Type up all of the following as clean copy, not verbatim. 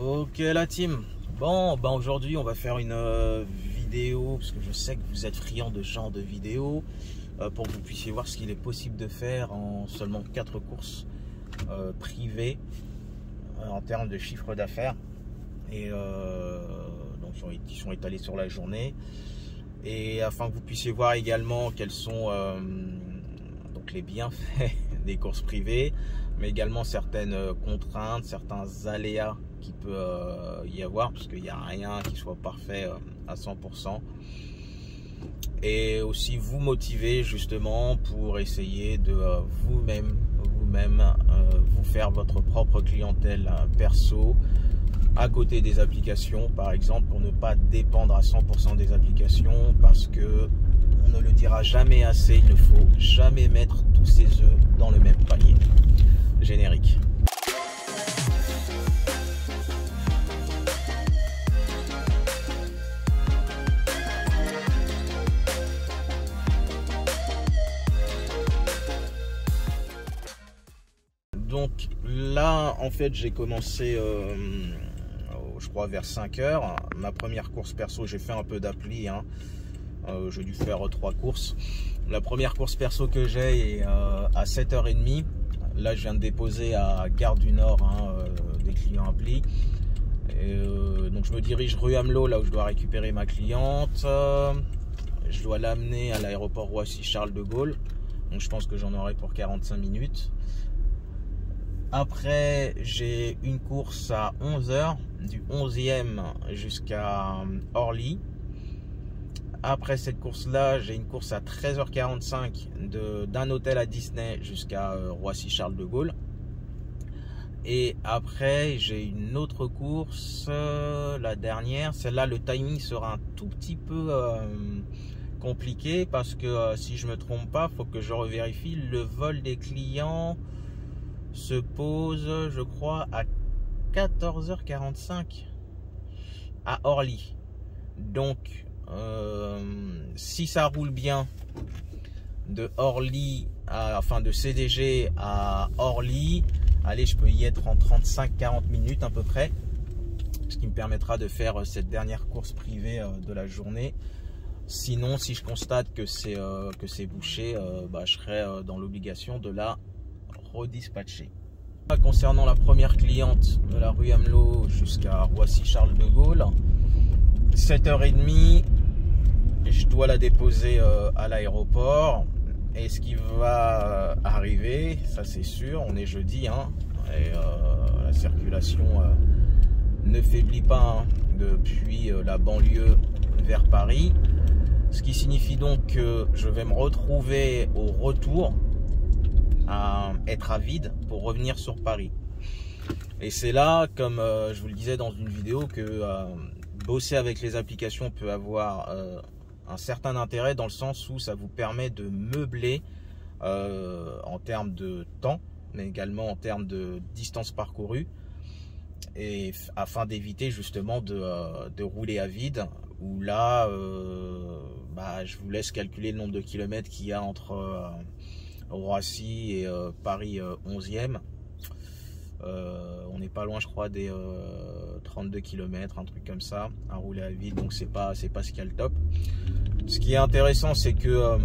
Ok la team, bon aujourd'hui on va faire une vidéo parce que je sais que vous êtes friands de ce genre de vidéo pour que vous puissiez voir ce qu'il est possible de faire en seulement 4 courses privées en termes de chiffre d'affaires et donc qui sont étalés sur la journée, et afin que vous puissiez voir également quels sont donc les bienfaits des courses privées, mais également certaines contraintes, certains aléas qu'il peut y avoir, parce qu'il n'y a rien qui soit parfait à 100%, et aussi vous motiver justement pour essayer de vous-même vous faire votre propre clientèle perso à côté des applications, par exemple, pour ne pas dépendre à 100% des applications, parce que on ne le dira jamais assez, il ne faut jamais mettre tous ses œufs dans le même panier. Générique. Donc là, en fait, j'ai commencé, je crois, vers 5 h. Ma première course perso, j'ai fait un peu d'appli, hein. J'ai dû faire 3 courses. La première course perso que j'ai est à 7 h 30. Là, je viens de déposer à Gare du Nord des clients appli. Donc, je me dirige rue Amelot, là où je dois récupérer ma cliente. Je dois l'amener à l'aéroport Roissy-Charles de Gaulle. Donc, je pense que j'en aurai pour 45 minutes. Après, j'ai une course à 11 h, du 11e jusqu'à Orly. Après cette course-là, j'ai une course à 13 h 45 d'un hôtel à Disney jusqu'à Roissy-Charles de Gaulle. Et après, j'ai une autre course, la dernière. Celle-là, le timing sera un tout petit peu compliqué, parce que si je ne me trompe pas, il faut que je revérifie. Le vol des clients se pose, je crois, à 14 h 45 à Orly. Donc si ça roule bien de Orly de CDG à Orly, allez, je peux y être en 35-40 minutes à peu près, ce qui me permettra de faire cette dernière course privée de la journée. Sinon, si je constate que c'est bouché, je serai dans l'obligation de la redispatcher. Concernant la première cliente de la rue Amelot jusqu'à Roissy-Charles de Gaulle, 7 h 30, je dois la déposer à l'aéroport. Et ce qui va arriver, ça c'est sûr, on est jeudi, hein, et la circulation ne faiblit pas, hein, depuis la banlieue vers Paris. Ce qui signifie donc que je vais me retrouver au retour à être à vide pour revenir sur Paris. Et c'est là, comme je vous le disais dans une vidéo, que bosser avec les applications peut avoir un certain intérêt, dans le sens où ça vous permet de meubler en termes de temps, mais également en termes de distance parcourue, et afin d'éviter justement de rouler à vide, où là je vous laisse calculer le nombre de kilomètres qu'il y a entre Roissy et Paris 11e. On n'est pas loin, je crois, des 32 km, un truc comme ça, à rouler à vide. Donc c'est pas ce qu'il y a le top. Ce qui est intéressant, c'est que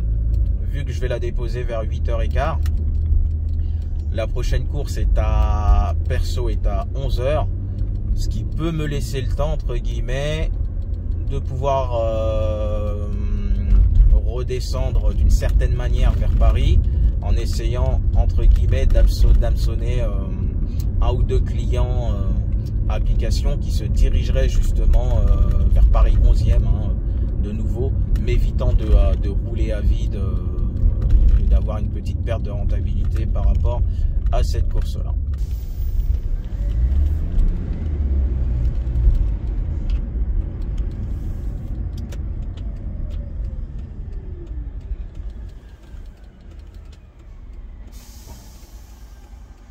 vu que je vais la déposer vers 8 h 15, la prochaine course perso est à 11 h, ce qui peut me laisser le temps, entre guillemets, de pouvoir redescendre d'une certaine manière vers Paris, en essayant, entre guillemets, d'hameçonner un ou deux clients applications qui se dirigeraient justement vers Paris 11e, hein, de nouveau, m'évitant de rouler à vide et d'avoir une petite perte de rentabilité par rapport à cette course-là.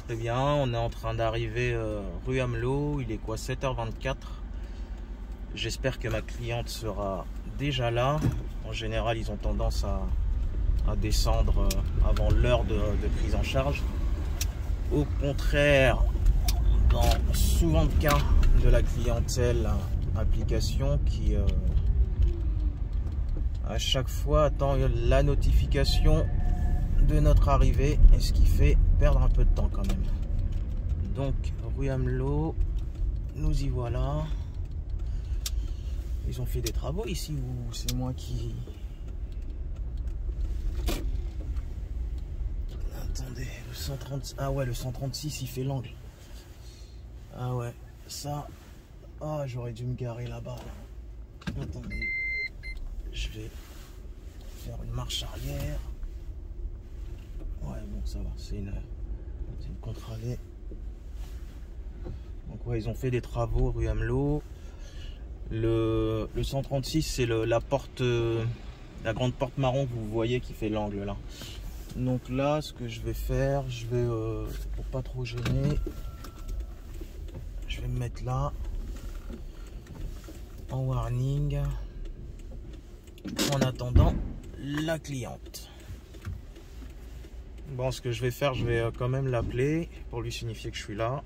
Très bien, on est en train d'arriver rue Amelot, il est quoi, 7 h 24. J'espère que ma cliente sera déjà là. En général, ils ont tendance à descendre avant l'heure de prise en charge. Au contraire, dans souvent de cas, de la clientèle application qui à chaque fois attend la notification de notre arrivée, et ce qui fait perdre un peu de temps quand même. Donc rue Amelot, nous y voilà. Ils ont fait des travaux ici ou c'est moi qui... Attendez, le 130... Ah ouais, le 136 il fait l'angle. Ah ouais, ça... Ah, j'aurais dû me garer là-bas. Attendez, je vais faire une marche arrière. Ouais, bon, ça va, c'est une contre-allée. Donc ouais, ils ont fait des travaux rue Amelot. Le 136, c'est la porte, la grande porte marron que vous voyez qui fait l'angle là. Donc là, ce que je vais faire, je vais, pour pas trop gêner, je vais me mettre là, en warning, en attendant la cliente. Bon, ce que je vais faire, je vais quand même l'appeler pour lui signifier que je suis là.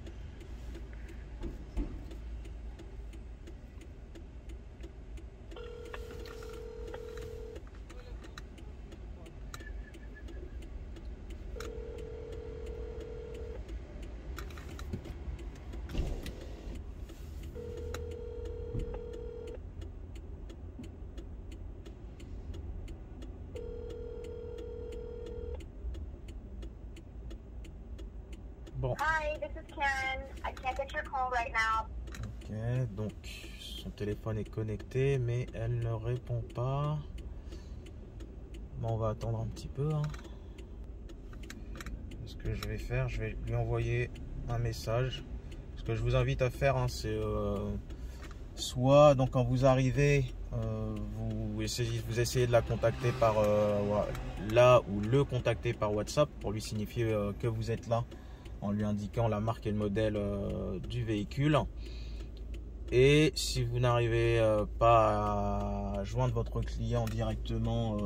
Bon. Hi, this is Karen. I can't get your call right now. Ok, donc son téléphone est connecté, mais elle ne répond pas. Bon, on va attendre un petit peu. Hein. Ce que je vais faire, je vais lui envoyer un message. Ce que je vous invite à faire, hein, c'est soit donc quand vous arrivez, vous essayez de la contacter par là ou le contacter par WhatsApp pour lui signifier que vous êtes là, en lui indiquant la marque et le modèle du véhicule. Et si vous n'arrivez pas à joindre votre client directement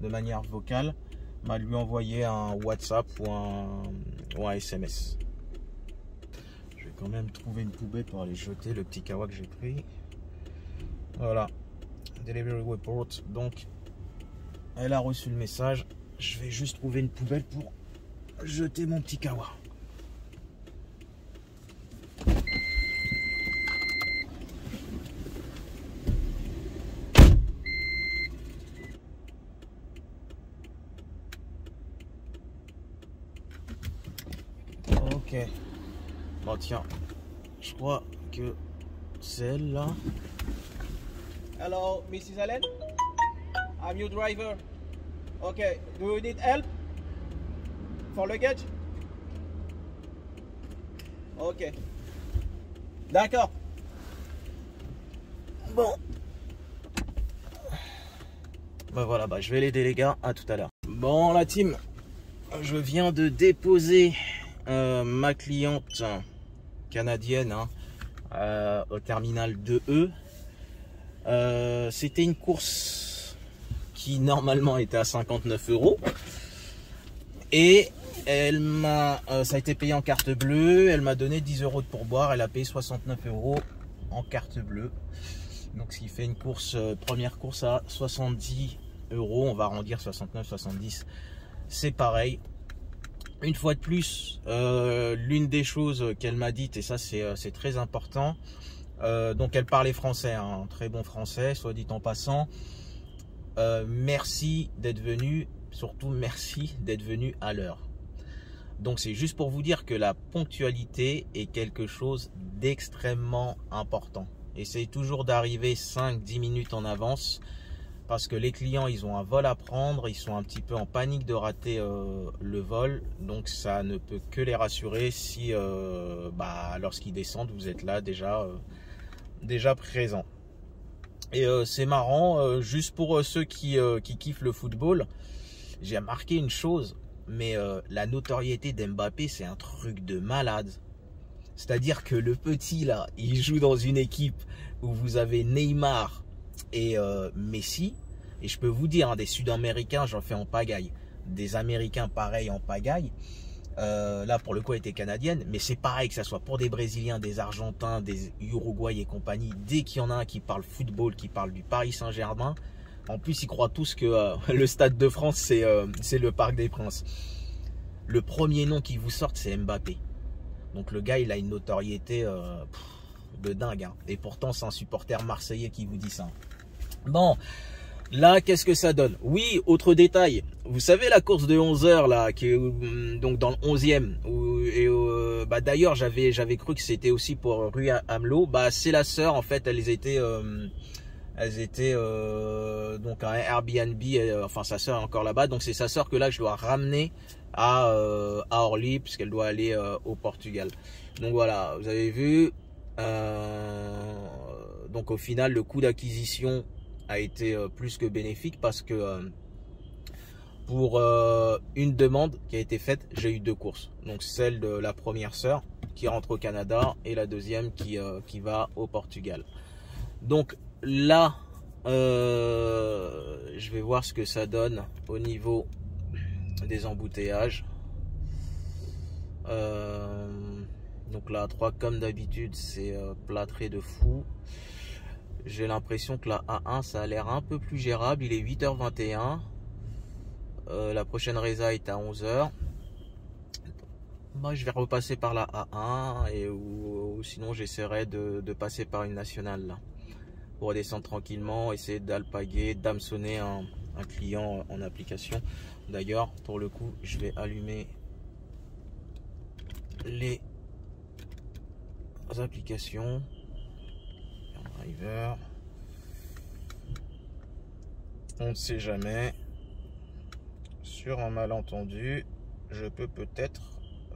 de manière vocale, bah, lui envoyer un WhatsApp ou un SMS. Je vais quand même trouver une poubelle pour aller jeter le petit kawa que j'ai pris. Voilà, Delivery Report. Donc elle a reçu le message. Je vais juste trouver une poubelle pour jeter mon petit kawa. Ok. Bon tiens, je crois que c'est elle là. Hello, Mrs. Allen. I'm your driver. Okay, do you need help for luggage? Ok. D'accord. Bon. Bah voilà, bah je vais l'aider les gars, à tout à l'heure. Bon la team, je viens de déposer ma cliente canadienne hein, au terminal 2E. C'était une course qui normalement était à 59 € et elle m'a, ça a été payé en carte bleue. Elle m'a donné 10 € de pourboire. Elle a payé 69 € en carte bleue. Donc ce qui fait une course, première course à 70 €. On va arrondir 69, 70. C'est pareil. Une fois de plus, l'une des choses qu'elle m'a dites, et ça c'est très important, donc elle parlait français, hein, très bon français, soit dit en passant. Merci d'être venu, surtout merci d'être venu à l'heure. Donc c'est juste pour vous dire que la ponctualité est quelque chose d'extrêmement important. Essayez toujours d'arriver 5-10 minutes en avance, parce que les clients, ils ont un vol à prendre, ils sont un petit peu en panique de rater le vol. Donc ça ne peut que les rassurer si lorsqu'ils descendent, vous êtes là déjà présent. Et c'est marrant, juste pour ceux qui kiffent le football, j'ai remarqué une chose, mais la notoriété d'Mbappé, c'est un truc de malade. C'est-à-dire que le petit là, il joue dans une équipe où vous avez Neymar et Messi, et je peux vous dire, hein, des Sud-Américains, j'en fais en pagaille, des Américains pareil en pagaille, Là pour le coup elle était canadienne, mais c'est pareil que ça soit pour des Brésiliens, des Argentins, des Uruguay et compagnie. Dès qu'il y en a un qui parle football, qui parle du Paris Saint-Germain, en plus ils croient tous que le Stade de France c'est le Parc des Princes. Le premier nom qui vous sort c'est Mbappé. Donc le gars il a une notoriété de dingue, hein. Et pourtant c'est un supporter marseillais qui vous dit ça. Bon, là qu'est-ce que ça donne? Oui, autre détail, vous savez la course de 11h là, qui est donc dans le 11e, bah d'ailleurs j'avais cru que c'était aussi pour rue Amelot. Bah c'est la sœur en fait, elles étaient donc à un Airbnb, enfin sa sœur est encore là-bas, donc c'est sa sœur que là je dois ramener à Orly puisqu'elle doit aller au Portugal. Donc voilà, vous avez vu, donc au final le coût d'acquisition a été plus que bénéfique parce que pour une demande qui a été faite, j'ai eu 2 courses. Donc celle de la première sœur qui rentre au Canada et la deuxième qui va au Portugal. Donc là, je vais voir ce que ça donne au niveau des embouteillages. Donc la A3 comme d'habitude c'est plâtré de fou. J'ai l'impression que la A1 ça a l'air un peu plus gérable. Il est 8h21. La prochaine résa est à 11h. Moi je vais repasser par la A1 ou sinon j'essaierai de passer par une nationale là, pour descendre tranquillement, essayer d'alpaguer, d'hameçonner un client en application. D'ailleurs pour le coup je vais allumer les applications. Driver. On ne sait jamais. Sur un malentendu, je peux peut-être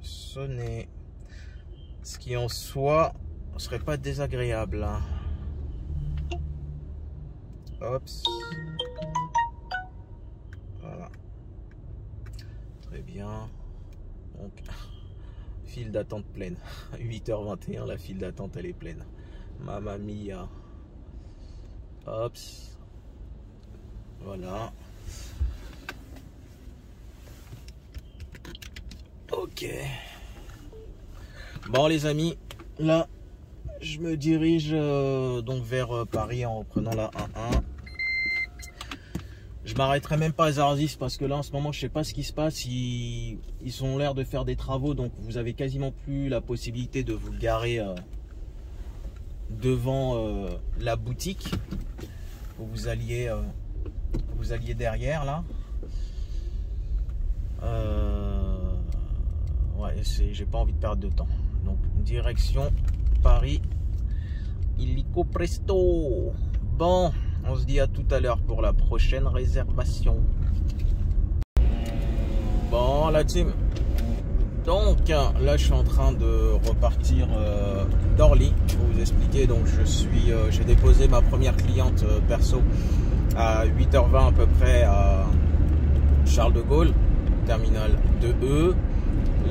sonner. Ce qui en soi ne serait pas désagréable. Hop. Voilà. Très bien. Donc, file d'attente pleine. 8h21, la file d'attente elle est pleine. Mamma mia. Hop. Voilà. Ok. Bon les amis, là je me dirige donc vers Paris en reprenant la 1-1. Je m'arrêterai même pas à Zarzis parce que là en ce moment je sais pas ce qui se passe. Ils ont l'air de faire des travaux, donc vous avez quasiment plus la possibilité de vous garer devant la boutique où vous alliez derrière là. Ouais, j'ai pas envie de perdre de temps. Donc direction Paris illico presto. Bon, on se dit à tout à l'heure pour la prochaine réservation. Bon la team, donc là je suis en train de repartir d'Orly pour vous expliquer. Donc j'ai déposé ma première cliente perso à 8h20 à peu près à Charles de Gaulle, terminal 2E.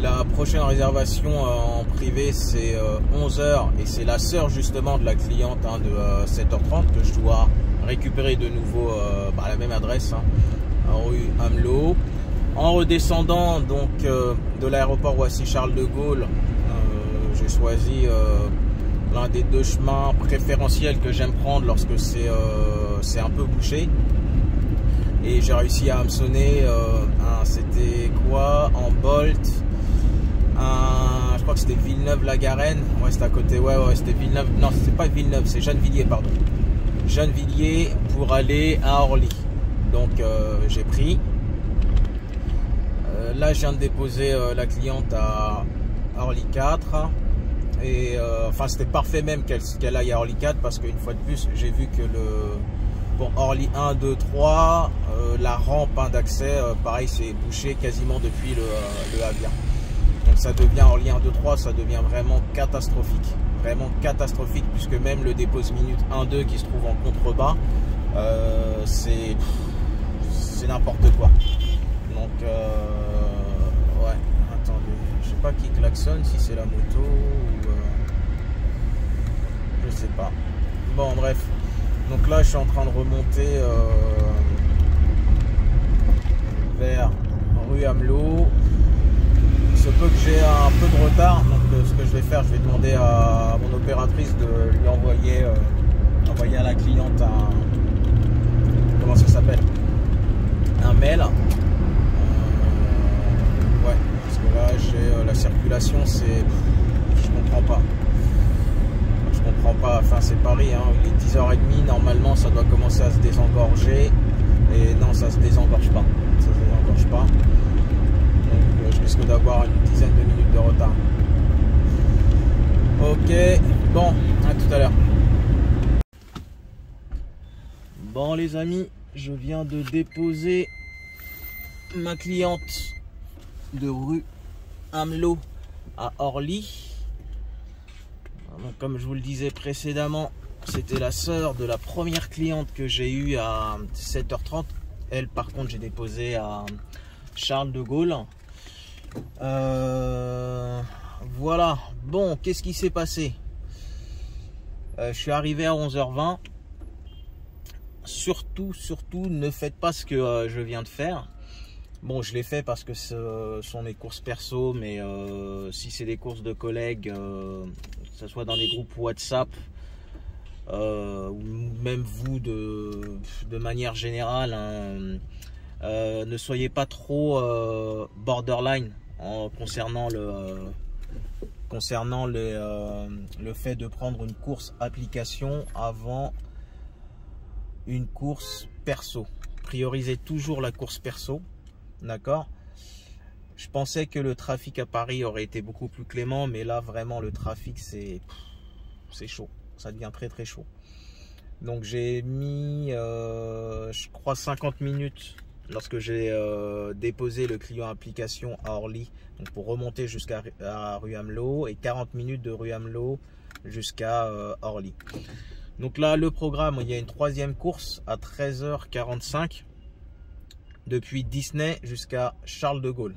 La prochaine réservation en privé c'est 11h et c'est la sœur justement de la cliente de 7h30 que je dois récupérer de nouveau à la même adresse, rue Amelot. En redescendant donc de l'aéroport Roissy-Charles de Gaulle, j'ai choisi l'un des 2 chemins préférentiels que j'aime prendre lorsque c'est un peu bouché. Et j'ai réussi à hameçonner c'était quoi, en Bolt, je crois que c'était Villeneuve-la-Garenne. Ouais, c'était à côté, ouais c'était Villeneuve, non c'était pas Villeneuve, c'est Gennevilliers, pardon, Gennevilliers pour aller à Orly. Donc j'ai pris, là je viens de déposer la cliente à Orly 4 et enfin c'était parfait même qu'elle aille à Orly 4 parce qu'une fois de plus j'ai vu que pour Orly 1, 2, 3, la rampe d'accès, pareil, c'est bouché quasiment depuis le Havien. Donc ça devient Orly 1, 2, 3, ça devient vraiment catastrophique. Vraiment catastrophique, puisque même le dépose minute 1, 2 qui se trouve en contrebas, c'est n'importe quoi. Donc, ouais, attendez, je sais pas qui klaxonne, si c'est la moto ou... je sais pas. Bon, bref. Donc là je suis en train de remonter vers rue Amelot. se peut que j'ai un peu de retard, donc ce que je vais faire, je vais demander à mon opératrice de lui envoyer à la cliente un, comment ça s'appelle, un mail. Ouais, parce que là j'ai la circulation, c'est, je comprends pas. Je comprends pas, enfin c'est Paris, hein, il est 10h30, normalement ça doit commencer à se désengorger, et non, ça se désengorge pas, donc je risque d'avoir une dizaine de minutes de retard. Ok, bon, à tout à l'heure. Bon les amis, je viens de déposer ma cliente de rue Amelot à Orly. Donc, comme je vous le disais précédemment, c'était la sœur de la première cliente que j'ai eue à 7h30. Elle, par contre, j'ai déposé à Charles de Gaulle. Voilà. Bon, qu'est-ce qui s'est passé? Je suis arrivé à 11h20. Surtout, ne faites pas ce que je viens de faire. Bon, je l'ai fait parce que ce sont mes courses perso, mais si c'est des courses de collègues, que ce soit dans des groupes WhatsApp, ou même vous de manière générale, hein, ne soyez pas trop borderline concernant le fait de prendre une course application avant une course perso. Priorisez toujours la course perso. D'accord. Je pensais que le trafic à Paris aurait été beaucoup plus clément, mais là vraiment le trafic c'est chaud, ça devient très très chaud. Donc j'ai mis je crois 50 minutes lorsque j'ai déposé le client application à Orly, donc pour remonter jusqu'à rue Amelot, et 40 minutes de rue Amelot jusqu'à Orly. Donc là le programme, il y a une troisième course à 13h45 depuis Disney jusqu'à Charles de Gaulle.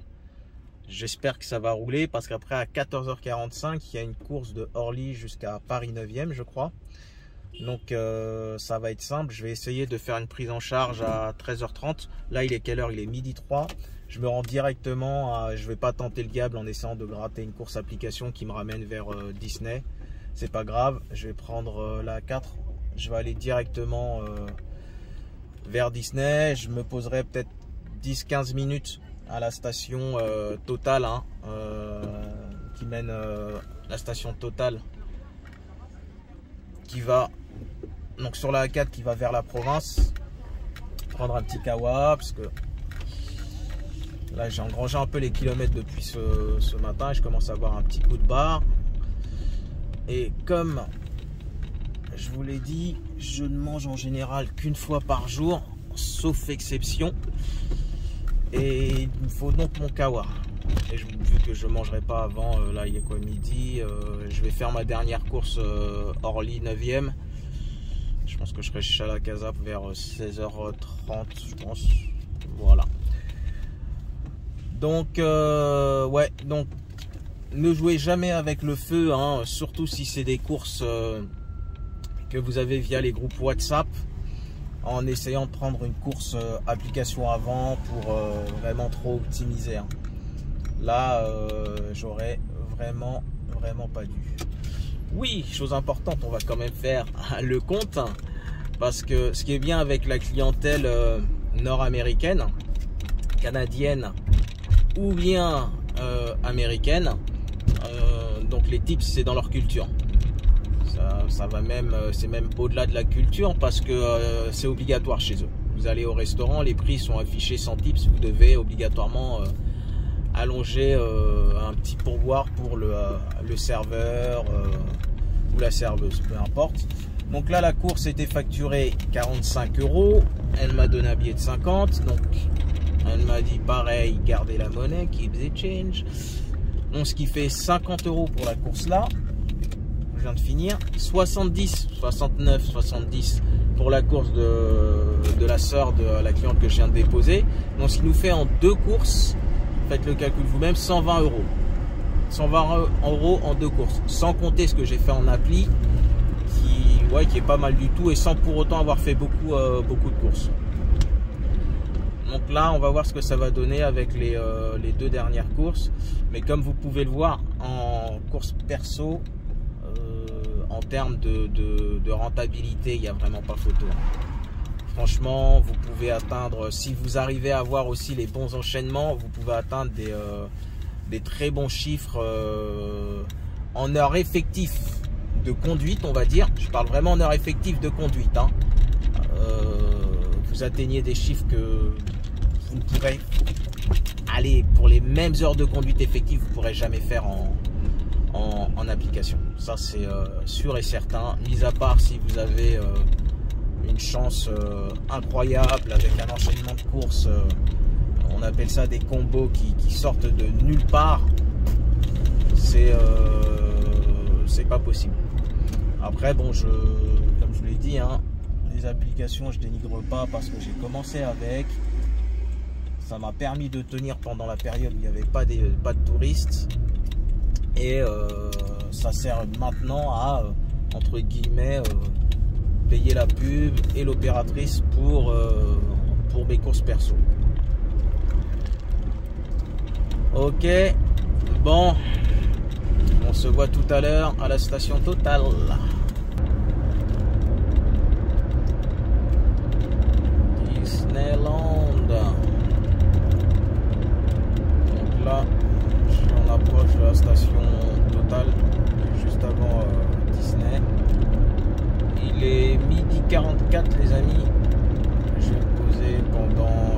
J'espère que ça va rouler parce qu'après à 14h45 il y a une course de Orly jusqu'à Paris 9e je crois. Donc ça va être simple, je vais essayer de faire une prise en charge à 13h30. Là il est quelle heure? Il est midi 3. Je me rends directement à, je vais pas tenter le diable en essayant de gratter une course application qui me ramène vers Disney. C'est pas grave, je vais prendre la 4. Je vais aller directement vers Disney. Je me poserai peut-être 10-15 minutes à la station Total, hein, qui mène la station Total qui va donc sur la A4 qui va vers la province, prendre un petit kawa parce que là j'ai engrangé un peu les kilomètres depuis ce matin et je commence à avoir un petit coup de barre. Et comme je vous l'ai dit, je ne mange en général qu'une fois par jour, sauf exception. Et il me faut donc mon kawa. Et vu que je ne mangerai pas avant, là il est quoi, midi, je vais faire ma dernière course Orly 9e. Je pense que je serai chez Chalacazap vers 16h30, je pense. Voilà. Donc, ouais, donc ne jouez jamais avec le feu, hein, surtout si c'est des courses que vous avez via les groupes WhatsApp, en essayant de prendre une course application avant pour vraiment trop optimiser, hein. Là j'aurais vraiment pas dû. Oui, chose importante, on va quand même faire le compte, hein, parce que ce qui est bien avec la clientèle nord-américaine, canadienne ou bien américaine, donc les tips c'est dans leur culture. Ça va même, c'est même au-delà de la culture parce que c'est obligatoire chez eux. Vous allez au restaurant, les prix sont affichés sans tips, vous devez obligatoirement allonger un petit pourboire pour le serveur ou la serveuse, peu importe. Donc là la course était facturée 45 €, elle m'a donné un billet de 50, donc elle m'a dit pareil, gardez la monnaie, keep the change. Donc ce qui fait 50 € pour la course là. De finir 70, 69, 70 pour la course de la sœur de la cliente que je viens de déposer. Donc ce qui nous fait en deux courses, faites le calcul vous-même, 120 €. 120 € en deux courses, sans compter ce que j'ai fait en appli qui est pas mal du tout et sans pour autant avoir fait beaucoup de courses. Donc là, on va voir ce que ça va donner avec les 2 dernières courses. Mais comme vous pouvez le voir, en course perso, en termes de rentabilité, il n'y a vraiment pas photo. Franchement, vous pouvez atteindre, si vous arrivez à avoir aussi les bons enchaînements, vous pouvez atteindre des très bons chiffres en heure effective de conduite, on va dire. Je parle vraiment en heure effective de conduite. Hein. Vous atteignez des chiffres que vous ne pourrez aller pour les mêmes heures de conduite effective, vous ne pourrez jamais faire en application. Ça, c'est sûr et certain. Mis à part si vous avez une chance incroyable avec un enchaînement de courses, on appelle ça des combos qui sortent de nulle part. C'est pas possible. Après, bon, comme je vous l'ai dit, hein, les applications, je dénigre pas parce que j'ai commencé avec. Ça m'a permis de tenir pendant la période où il n'y avait pas de touristes. Et ça sert maintenant à, entre guillemets, payer la pub et l'opératrice pour mes courses perso. Ok, bon, on se voit tout à l'heure à la station Total. Disneyland. Donc là, on approche de la station Total, juste avant Disney. Il est midi 44 les amis. Je vais me poser pendant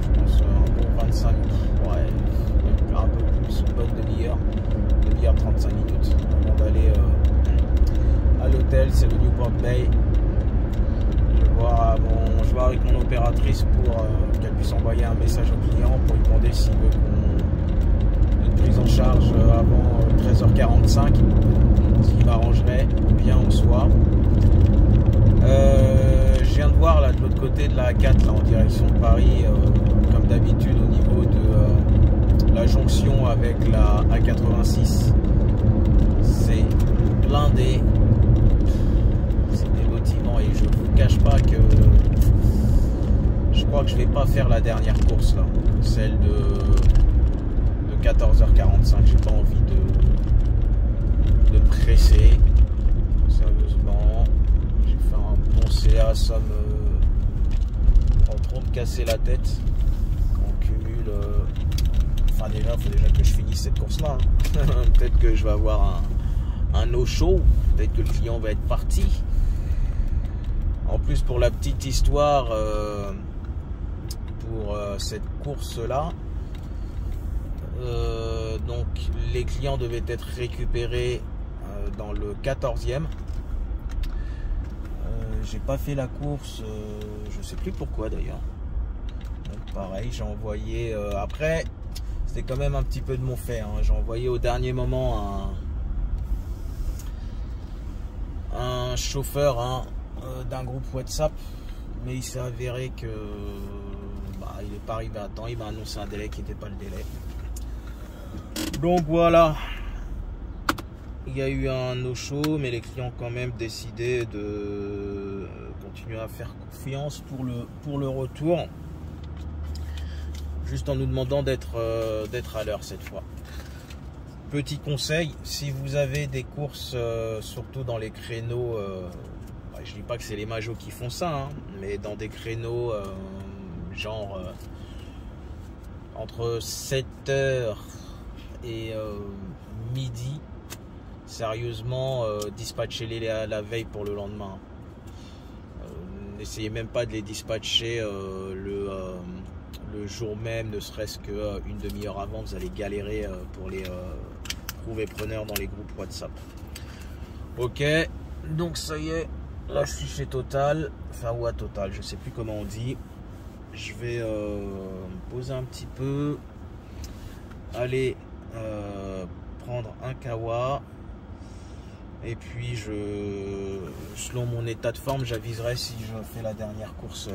je pense un bon 25 minutes. Ouais, un peu plus, une bonne demi-heure. 35 minutes avant d'aller à l'hôtel. C'est le Newport Bay. Je vais voir avec mon opératrice pour qu'elle puisse envoyer un message au client pour lui demander s'il veut une prise en charge avant 13h45, ce qui m'arrangerait bien en soi. Je viens de voir là de l'autre côté de la A4 là, en direction de Paris, comme d'habitude au niveau de la jonction avec la A86. C'est blindé, c'est démotivant et je vous cache pas que je crois que je vais pas faire la dernière course là, celle de 14h45. J'ai pas envie de presser, sérieusement. J'ai fait un bon CA, ça me prend trop me casser la tête quand on cumule. Enfin déjà, il faut déjà que je finisse cette course là. Peut-être que je vais avoir un no-show, peut-être que le client va être parti. En plus, pour la petite histoire, pour cette course là, donc les clients devaient être récupérés dans le 14e. J'ai pas fait la course, je sais plus pourquoi d'ailleurs. Donc pareil, j'ai envoyé après. C'était quand même un petit peu de mon fait. Hein. J'ai envoyé au dernier moment un chauffeur d'un groupe WhatsApp, mais il s'est avéré que il n'est pas arrivé à temps. Il m'a annoncé un délai qui n'était pas le délai. Donc voilà, il y a eu un no-show, mais les clients ont quand même décidé de continuer à faire confiance pour le retour. Juste en nous demandant d'être à l'heure cette fois. Petit conseil, si vous avez des courses, surtout dans les créneaux, je dis pas que c'est les majos qui font ça, hein, mais dans des créneaux genre entre 7h et midi, sérieusement, dispatchez-les la veille pour le lendemain. N'essayez même pas de les dispatcher le jour même, ne serait-ce qu'une demi-heure avant. Vous allez galérer pour les trouver preneurs dans les groupes WhatsApp. Ok, donc ça y est, là je suis chez Total, enfin ou à Total, je sais plus comment on dit. Je vais me poser un petit peu, aller prendre un kawa, et puis selon mon état de forme, j'aviserai si je fais la dernière course,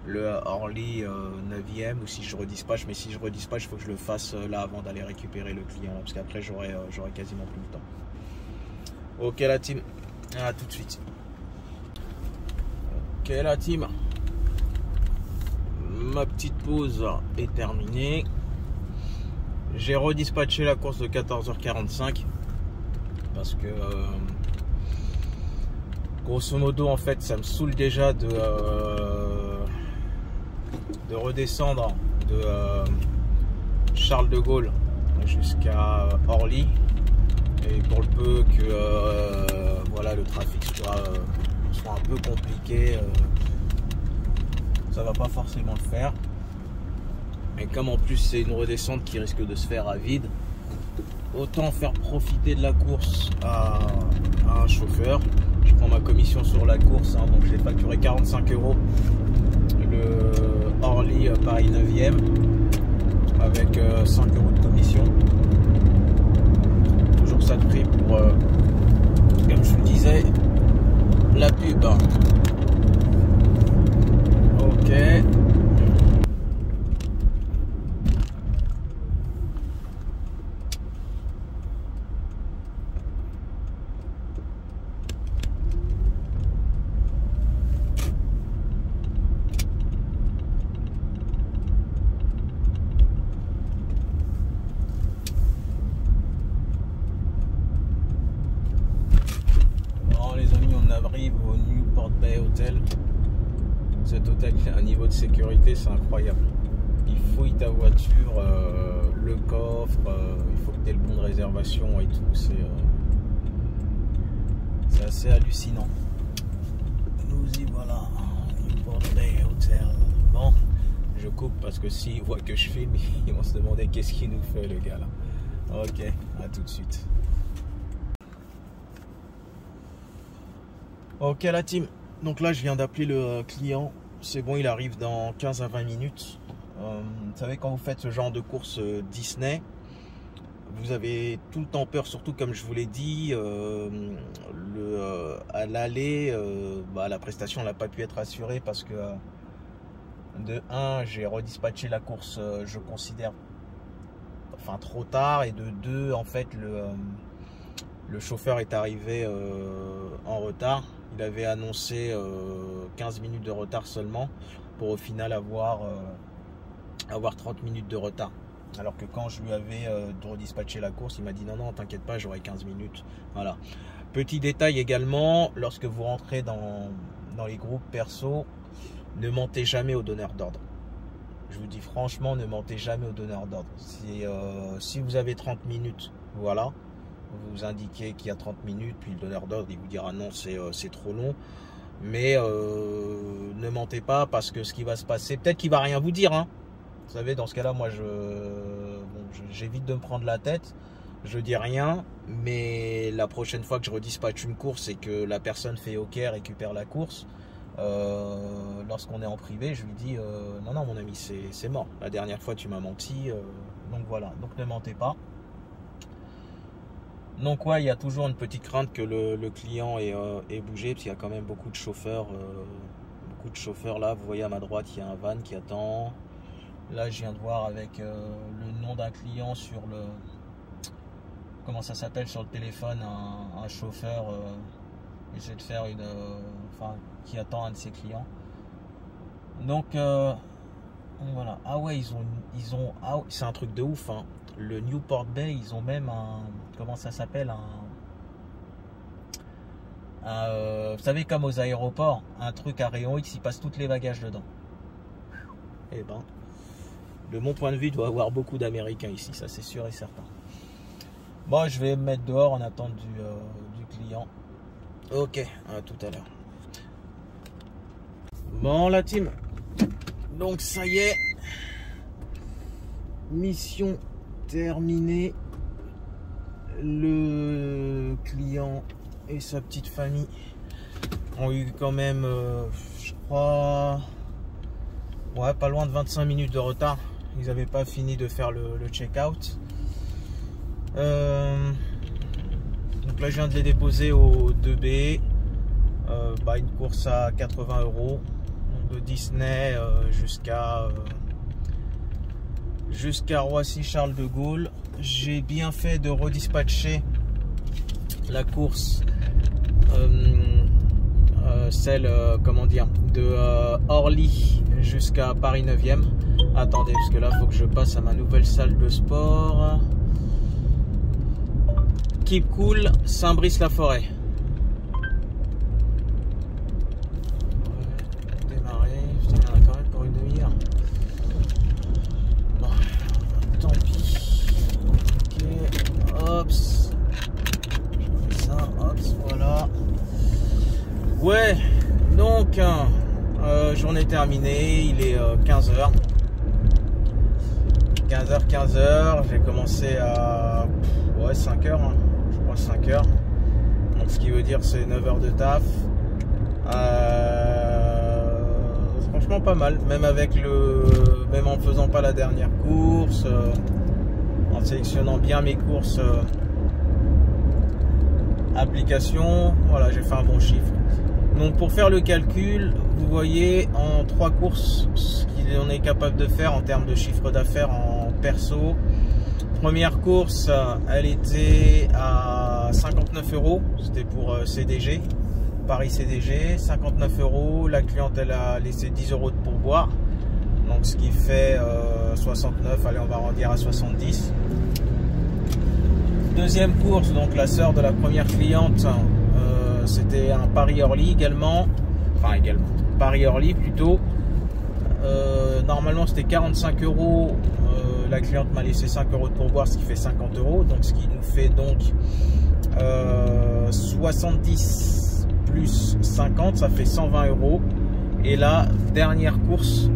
le Orly 9e, ou si je redispatche. Mais si je redispatche, il faut que je le fasse là avant d'aller récupérer le client, parce qu'après j'aurai quasiment plus le temps. Ok la team, à tout de suite. Ok la team, ma petite pause est terminée. J'ai redispatché la course de 14h45 parce que grosso modo en fait ça me saoule déjà de redescendre de Charles de Gaulle jusqu'à Orly, et pour le peu que voilà, le trafic soit un peu compliqué, ça va pas forcément le faire. Et comme en plus c'est une redescente qui risque de se faire à vide, autant faire profiter de la course à un chauffeur. Je prends ma commission sur la course, hein, donc je l'ai facturé 45 € le Orly Paris 9e avec 5 € de commission. Toujours ça de prix pour, comme je vous le disais, la pub. Ok. Au Newport Bay Hotel. Cet hôtel qui a un niveau de sécurité, c'est incroyable. Il fouille ta voiture, le coffre, il faut que tu aies le bon de réservation et tout. C'est assez hallucinant. Nous y voilà, Newport Bay Hotel. Bon, je coupe parce que s'ils voient que je filme, ils vont se demander qu'est-ce qu'il nous fait le gars là. Ok, à tout de suite. Ok la team, donc là je viens d'appeler le client, c'est bon, il arrive dans 15 à 20 minutes. Vous savez, quand vous faites ce genre de course Disney, vous avez tout le temps peur, surtout comme je vous l'ai dit, à l'aller, la prestation n'a pas pu être assurée parce que de 1, j'ai redispatché la course, je considère, trop tard, et de 2, en fait, le chauffeur est arrivé en retard. Il avait annoncé 15 minutes de retard seulement pour au final avoir 30 minutes de retard. Alors que quand je lui avais redispatché la course, il m'a dit non, t'inquiète pas, j'aurai 15 minutes. Voilà. Petit détail également, lorsque vous rentrez dans les groupes perso, ne mentez jamais au donneur d'ordre. Je vous dis franchement, ne mentez jamais au donneur d'ordre. Si vous avez 30 minutes, voilà. Vous indiquez qu'il y a 30 minutes, puis le donneur d'ordre il vous dira non, c'est trop long. Mais ne mentez pas, parce que ce qui va se passer, peut-être qu'il va rien vous dire, hein. Vous savez, dans ce cas-là, moi j'évite de me prendre la tête, je dis rien, mais la prochaine fois que je redispatche une course et que la personne fait OK, récupère la course, lorsqu'on est en privé, je lui dis non mon ami, c'est mort, la dernière fois tu m'as menti, donc voilà, donc ne mentez pas. Donc ouais, il y a toujours une petite crainte que le client ait bougé, parce qu'il y a quand même beaucoup de chauffeurs là. Vous voyez à ma droite, il y a un van qui attend. Là, je viens de voir avec le nom d'un client sur le, comment ça s'appelle, sur le téléphone, un chauffeur essaie de faire qui attend un de ses clients. Donc voilà. Ah ouais, ils ont c'est un truc de ouf, hein. Le Newport Bay, ils ont même un, comment ça s'appelle, vous savez, comme aux aéroports, un truc à rayon X, il passe toutes les bagages dedans. Et ben, de mon point de vue, il doit y avoir beaucoup d'Américains ici, ça c'est sûr et certain. Bon, je vais me mettre dehors en attente du client. Ok, à tout à l'heure. Bon, la team, donc ça y est, mission terminée. Le client et sa petite famille ont eu quand même, je crois, ouais, pas loin de 25 minutes de retard. Ils n'avaient pas fini de faire le check-out. Donc là, je viens de les déposer au 2B. Une course à 80 € de Disney jusqu'à Roissy Charles de Gaulle. J'ai bien fait de redispatcher la course 7 celle comment dire, de Orly jusqu'à Paris 9e. Attendez, parce que là faut que je passe à ma nouvelle salle de sport. Keep Cool, Saint-Brice-la-Forêt. Démarrer, putain, il y en a quand même pour une demi-heure. Bon, tant pis. Ok, hops. Je fais ça, hops, voilà. Ouais, donc journée terminée, il est 15h. 15h, j'ai commencé à 5h, hein, je crois 5h. Donc ce qui veut dire c'est 9 heures de taf. Franchement pas mal, même en faisant pas la dernière course, en sélectionnant bien mes courses application, voilà, j'ai fait un bon chiffre. Donc pour faire le calcul, vous voyez en 3 courses ce qu'on est capable de faire en termes de chiffre d'affaires en perso. Première course, elle était à 59 €, c'était pour CDG, Paris CDG, 59 €. La cliente elle a laissé 10 € de pourboire, donc ce qui fait 69, allez on va arrondir à 70. Deuxième course, donc la sœur de la première cliente, c'était un Paris-Orly également, Paris-Orly plutôt. Normalement c'était 45 €, la cliente m'a laissé 5 € de pourboire, ce qui fait 50 €, donc ce qui nous fait donc 70 plus 50, ça fait 120 €. Et la dernière course,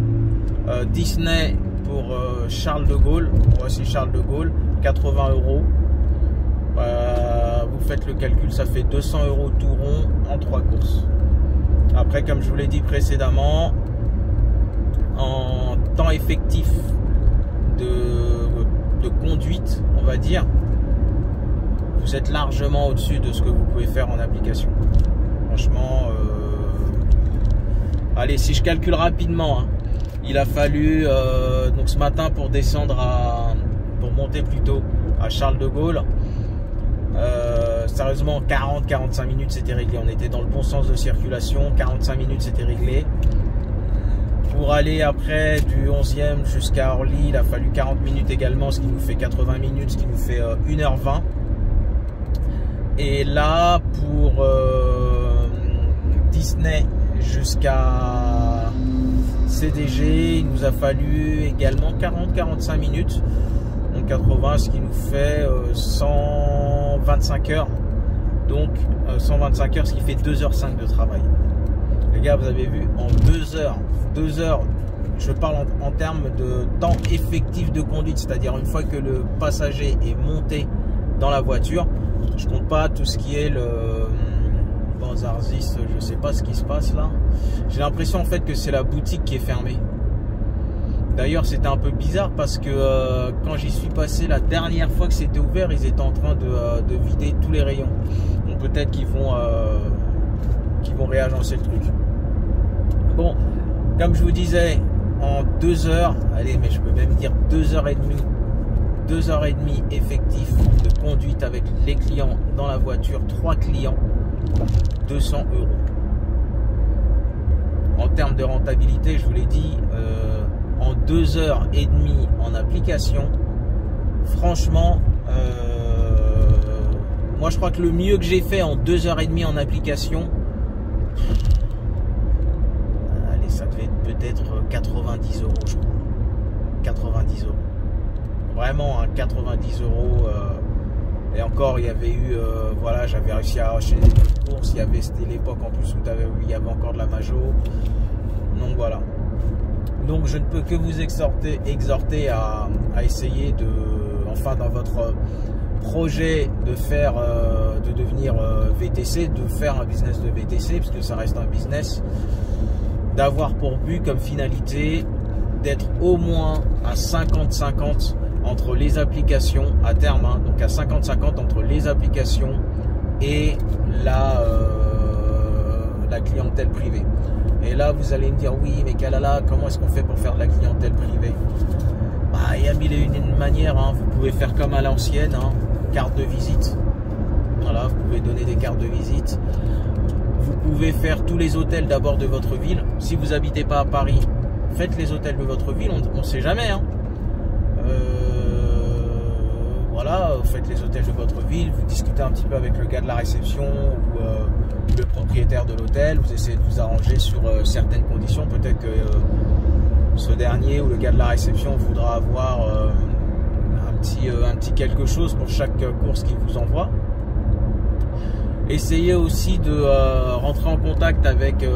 Disney pour Charles de Gaulle, voici Charles de Gaulle, 80 €. Vous faites le calcul, ça fait 200 € tout rond en 3 courses. Après, comme je vous l'ai dit précédemment, en temps effectif de conduite, on va dire, vous êtes largement au-dessus de ce que vous pouvez faire en application. Franchement, allez, si je calcule rapidement, hein, il a fallu donc ce matin pour monter plutôt à Charles de Gaulle. Sérieusement, 40-45 minutes c'était réglé. On était dans le bon sens de circulation, 45 minutes c'était réglé. Pour aller après du 11e jusqu'à Orly, il a fallu 40 minutes également, ce qui nous fait 80 minutes, ce qui nous fait 1h20. Et là, pour Disney jusqu'à CDG, il nous a fallu également 40-45 minutes. Donc 80, ce qui nous fait 125 heures. Donc 125 heures, ce qui fait 2h05 de travail. Les gars, vous avez vu, en 2 heures, je parle en termes de temps effectif de conduite, c'est-à-dire une fois que le passager est monté dans la voiture, je compte pas tout ce qui est le Banzarzis, je sais pas ce qui se passe là. J'ai l'impression en fait que c'est la boutique qui est fermée. D'ailleurs, c'était un peu bizarre parce que quand j'y suis passé la dernière fois que c'était ouvert, ils étaient en train de vider tous les rayons. Donc peut-être qu'ils vont réagencer le truc. Bon, comme je vous disais, en 2 heures, allez, mais je peux même dire 2h30, 2h30 effectif de conduite avec les clients dans la voiture, 3 clients, 200 €. En termes de rentabilité, je vous l'ai dit, en 2h30 en application, franchement, moi je crois que le mieux que j'ai fait en 2h30 en application, allez, ça devait être peut-être 90 €, je crois. 90 €. Vraiment, hein, 90 €. Et encore, il y avait eu, voilà, j'avais réussi à acheter des courses. C'était l'époque en plus où il y avait encore de la Majo. Donc voilà. Donc je ne peux que vous exhorter à essayer de, enfin dans votre projet de faire, de devenir VTC, de faire un business de VTC, parce que ça reste un business, d'avoir pour but comme finalité d'être au moins à 50-50 entre les applications à terme, hein, donc à 50-50 entre les applications et la clientèle privée. Et là vous allez me dire oui mais Kalala, comment est-ce qu'on fait pour faire de la clientèle privée? Bah, il y a mille et une manières, hein. Vous pouvez faire comme à l'ancienne, hein, carte de visite. Voilà, vous pouvez donner des cartes de visite. Vous pouvez pouvez faire tous les hôtels d'abord de votre ville. Si vous n'habitez pas à Paris, faites les hôtels de votre ville, on ne sait jamais. Hein. Voilà, faites les hôtels de votre ville, vous discutez un petit peu avec le gars de la réception ou le propriétaire de l'hôtel, vous essayez de vous arranger sur certaines conditions. Peut-être que ce dernier ou le gars de la réception voudra avoir un petit quelque chose pour chaque course qu'il vous envoie. Essayez aussi de rentrer en contact avec,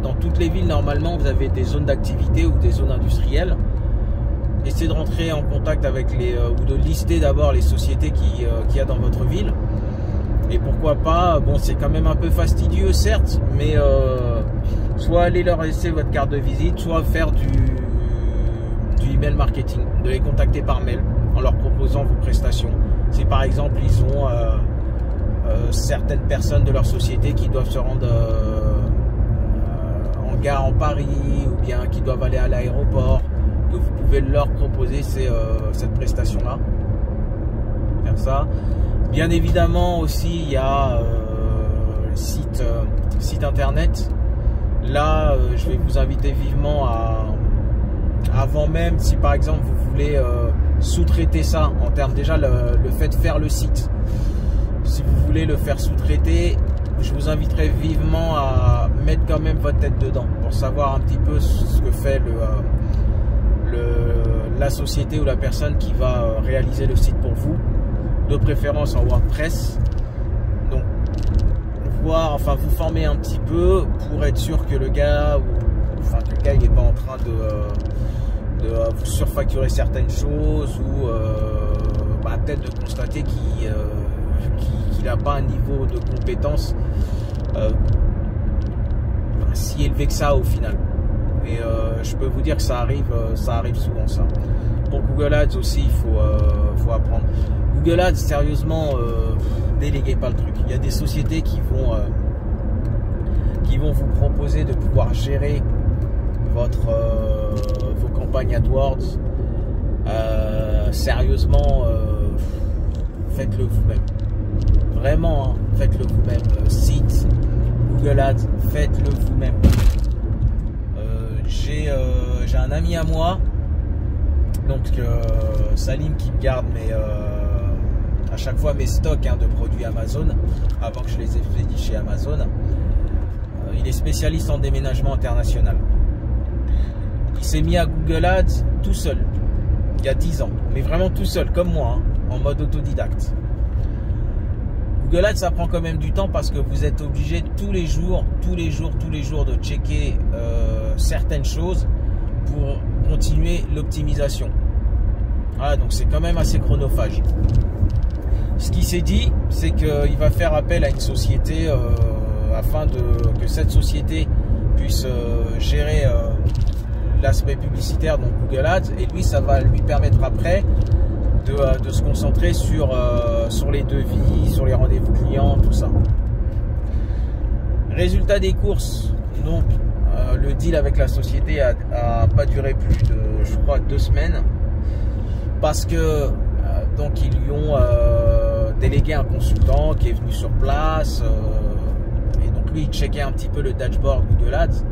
dans toutes les villes normalement vous avez des zones d'activité ou des zones industrielles. Essayez de rentrer en contact avec ou de lister d'abord les sociétés qu'il y a dans votre ville. Et pourquoi pas, bon c'est quand même un peu fastidieux certes, mais soit aller leur laisser votre carte de visite, soit faire du email marketing, de les contacter par mail en leur proposant vos prestations. Si par exemple ils ont certaines personnes de leur société qui doivent se rendre en gare en Paris ou bien qui doivent aller à l'aéroport, que vous pouvez leur proposer cette prestation là, faire ça. Bien évidemment aussi il y a le site internet. Là je vais vous inviter vivement avant même, si par exemple vous voulez sous-traiter ça en termes déjà le fait de faire le site, si vous voulez le faire sous-traiter, je vous inviterai vivement à mettre quand même votre tête dedans pour savoir un petit peu ce que fait la société ou la personne qui va réaliser le site pour vous, de préférence en WordPress. Donc vous former un petit peu pour être sûr que le gars il n'est pas en train de vous surfacturer certaines choses ou peut-être de constater qu'il n'a pas un niveau de compétence si élevé que ça au final. Et je peux vous dire que ça arrive souvent ça. Pour Google Ads aussi, il faut apprendre. Google Ads, sérieusement, déléguez pas le truc. Il y a des sociétés qui vont vous proposer de pouvoir gérer vos campagnes AdWords. Sérieusement, faites-le vous-même. Vraiment, hein, faites-le vous-même. Site, Google Ads, faites-le vous-même. J'ai un ami à moi, donc Salim, qui me garde à chaque fois mes stocks de produits Amazon avant que je les expédie chez Amazon. Il est spécialiste en déménagement international. Il s'est mis à Google Ads tout seul il y a 10 ans, mais vraiment tout seul comme moi, en mode autodidacte. Google Ads, ça prend quand même du temps parce que vous êtes obligé tous les jours de checker certaines choses pour continuer l'optimisation. Voilà, donc c'est quand même assez chronophage. Ce qu'il s'est dit, c'est qu'il va faire appel à une société afin que cette société puisse gérer l'aspect publicitaire, donc Google Ads, et lui, ça va lui permettre après de se concentrer sur les devis, sur les rendez-vous clients, tout ça. Résultat des courses, donc le deal avec la société a pas duré plus de, je crois, 2 semaines, parce que donc ils lui ont délégué un consultant qui est venu sur place, et donc lui il checkait un petit peu le dashboard Google Ads,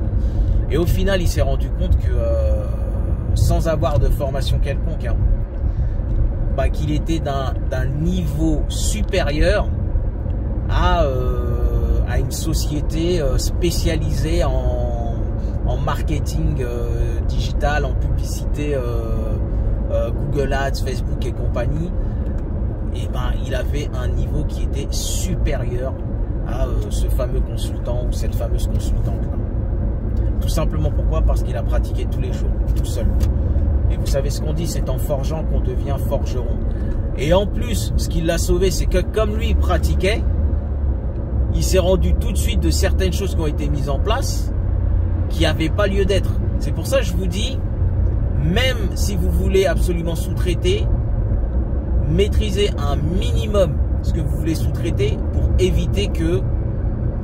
et au final il s'est rendu compte que sans avoir de formation quelconque, qu'il était d'un niveau supérieur à une société spécialisée en marketing digital, en publicité Google Ads, Facebook et compagnie. Et il avait un niveau qui était supérieur à ce fameux consultant ou cette fameuse consultante là. Tout simplement pourquoi? Parce qu'il a pratiqué tous les jours, tout seul. Et vous savez ce qu'on dit, c'est en forgeant qu'on devient forgeron. Et en plus, ce qui l'a sauvé, c'est que comme lui pratiquait, il s'est rendu tout de suite de certaines choses qui ont été mises en place qui n'avaient pas lieu d'être. C'est pour ça que je vous dis, même si vous voulez absolument sous-traiter, maîtrisez un minimum ce que vous voulez sous-traiter pour éviter que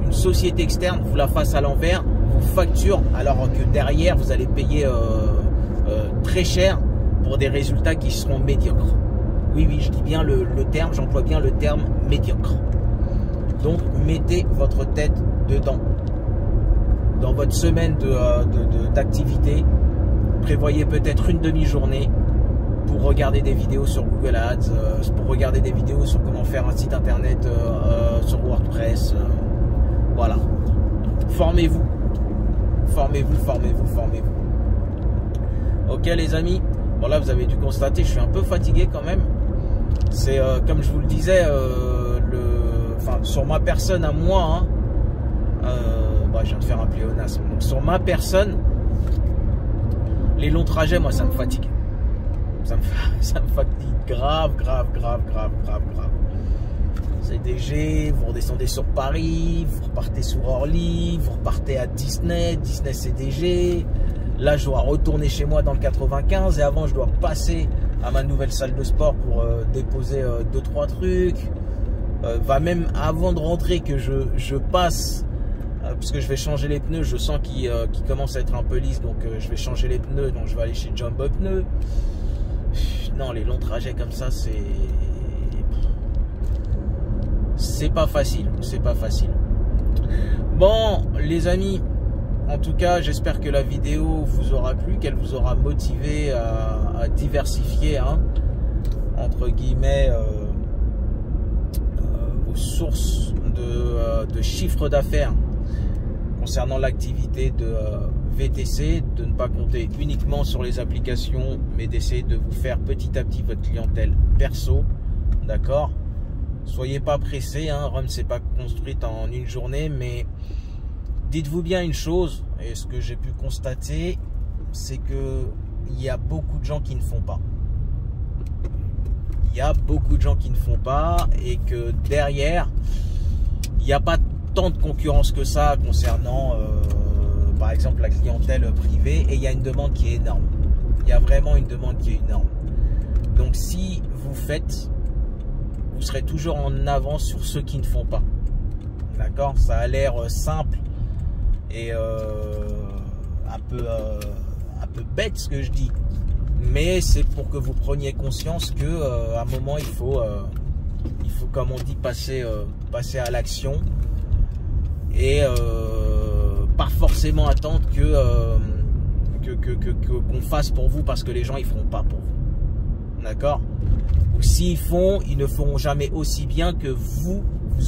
une société externe vous la fasse à l'envers, vous facture alors que derrière vous allez payer très cher pour des résultats qui seront médiocres. Oui, je dis bien le terme, j'emploie bien le terme médiocre. Donc mettez votre tête dedans. dans votre semaine d'activité, prévoyez peut-être une demi-journée pour regarder des vidéos sur Google Ads, pour regarder des vidéos sur comment faire un site internet sur WordPress. Voilà. Formez-vous. Formez-vous. Ok les amis. Bon là vous avez dû constater, je suis un peu fatigué quand même. C'est comme je vous le disais, sur ma personne à moi, hein, je viens de faire un pléonasme. Donc sur ma personne, les longs trajets, moi ça me fatigue. Ça me fatigue grave. CDG, vous redescendez sur Paris, vous repartez sur Orly, vous repartez à Disney CDG. Là, je dois retourner chez moi dans le 95 et avant, je dois passer à ma nouvelle salle de sport pour déposer 2-3 trucs. Même avant de rentrer que je passe, parce que je vais changer les pneus, je sens qu'ils commencent à être un peu lisses, donc je vais changer les pneus, donc je vais aller chez Jumbo Pneus. Non, les longs trajets comme ça, c'est pas facile, Bon, les amis, en tout cas, j'espère que la vidéo vous aura plu, qu'elle vous aura motivé à diversifier, hein, entre guillemets, vos sources de chiffre d'affaires concernant l'activité de VTC, de ne pas compter uniquement sur les applications, mais d'essayer de vous faire petit à petit votre clientèle perso, d'accord? Soyez pas pressés, hein, Rome s'est pas construite en une journée, mais dites-vous bien une chose, et ce que j'ai pu constater, c'est que il y a beaucoup de gens qui ne font pas. Il y a beaucoup de gens qui ne font pas et que derrière, il n'y a pas tant de concurrence que ça concernant, par exemple, la clientèle privée, et il y a une demande qui est énorme. Il y a vraiment une demande qui est énorme. Donc si vous faites, vous serez toujours en avance sur ceux qui ne font pas. D'accord? Ça a l'air simple et un peu bête ce que je dis, mais c'est pour que vous preniez conscience que à un moment il faut comme on dit passer à l'action et pas forcément attendre qu'on fasse pour vous parce que les gens ils feront pas pour vous, d'accord? Ou s'ils font, ils ne feront jamais aussi bien que vous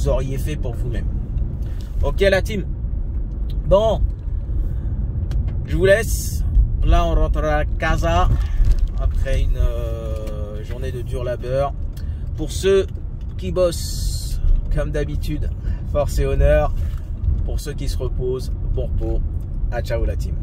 auriez fait pour vous-même. Ok la team? Bon, je vous laisse. Là, on rentrera à casa après une journée de dur labeur. Pour ceux qui bossent, comme d'habitude, force et honneur. Pour ceux qui se reposent, bon repos. À ciao la team.